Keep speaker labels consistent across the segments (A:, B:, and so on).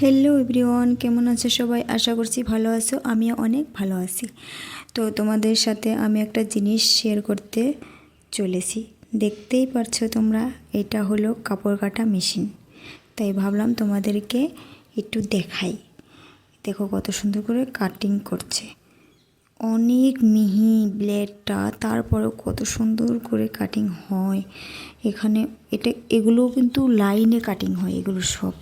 A: Hello everyone, কেমন আছো সবাই? আশা করছি ভালো আছো। আমিও অনেক ভালো আছি। তো তোমাদের সাথে আমি একটা জিনিস শেয়ার করতে চলেছি। দেখতেই পারছো তোমরা, এটা হলো কাপড় কাটা মেশিন। তাই ভাবলাম তোমাদেরকে একটু দেখাই। দেখো কত সুন্দর করে কাটিং করছে, অনেক মিহি ব্লেডটা, তারপরেও কত সুন্দর করে কাটিং হয় এখানে। এগুলোও কিন্তু লাইনে কাটিং হয় এগুলো সব।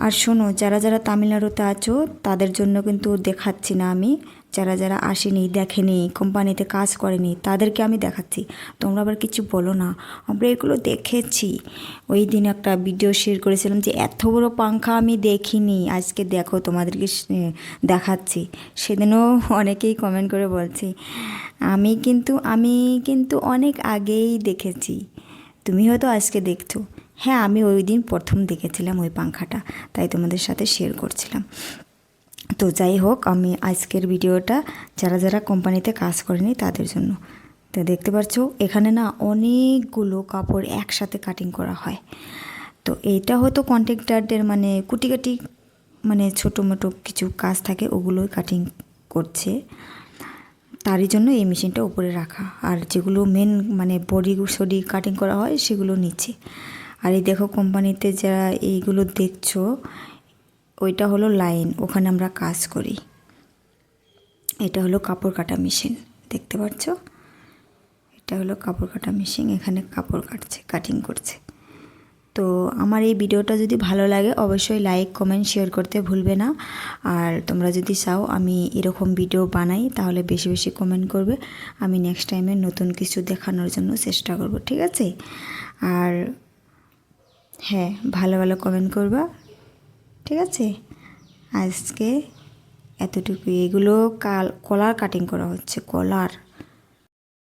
A: আর শোনো, যারা যারা তামিলনাড়ুতে আছো তাদের জন্য কিন্তু দেখাচ্ছি না আমি। যারা যারা আসেনি, দেখেনি, কোম্পানিতে কাজ করেনি, তাদেরকে আমি দেখাচ্ছি। তোমরা আবার কিছু বলো না। আমরা এগুলো দেখেছি। ওই দিন একটা ভিডিও শেয়ার করেছিলাম যে এত বড় পাংখা আমি দেখিনি, আজকে দেখো তোমাদেরকে দেখাচ্ছি। সেদিনও অনেকেই কমেন্ট করে বলছি আমি কিন্তু অনেক আগেই দেখেছি, তুমি হয়তো আজকে দেখছো। হ্যাঁ, আমি ওই দিন প্রথম দেখেছিলাম ওই পাংখাটা, তাই তোমাদের সাথে শেয়ার করছিলাম। তো যাই হোক, আমি আজকের ভিডিওটা যারা যারা কোম্পানিতে কাজ করেনি তাদের জন্য। তো দেখতে পাচ্ছ এখানে না অনেকগুলো কাপড় একসাথে কাটিং করা হয়। তো এইটা হয়তো কন্ট্রাক্টরদের মানে কুটিকাটি মানে ছোটো মোটো কিছু কাজ থাকে, ওগুলোই কাটিং করছে। তারই জন্য এই মেশিনটা উপরে রাখা, আর যেগুলো মেন মানে বডি সডি কাটিং করা হয় সেগুলো নিচে। আর এই দেখো কোম্পানিতে যারা এইগুলো দেখছো, ওইটা হলো লাইন, ওখানে আমরা কাজ করি। এটা হলো কাপড় কাটা মেশিন, দেখতে পাচ্ছ? এটা হলো কাপড় কাটা মেশিন, এখানে কাপড় কাটছে, কাটিং করছে। তো আমার এই ভিডিওটা যদি ভালো লাগে অবশ্যই লাইক কমেন্ট শেয়ার করতে ভুলবে না। আর তোমরা যদি চাও আমি এরকম ভিডিও বানাই তাহলে বেশি বেশি কমেন্ট করবে। আমি নেক্সট টাইমে নতুন কিছু দেখানোর জন্য চেষ্টা করব, ঠিক আছে? আর হ্যাঁ, ভালো ভালো কমেন্ট করবা, ঠিক আছে? আজকে এতটুকুই। এগুলো কলার কাটিং করা হচ্ছে, কলার।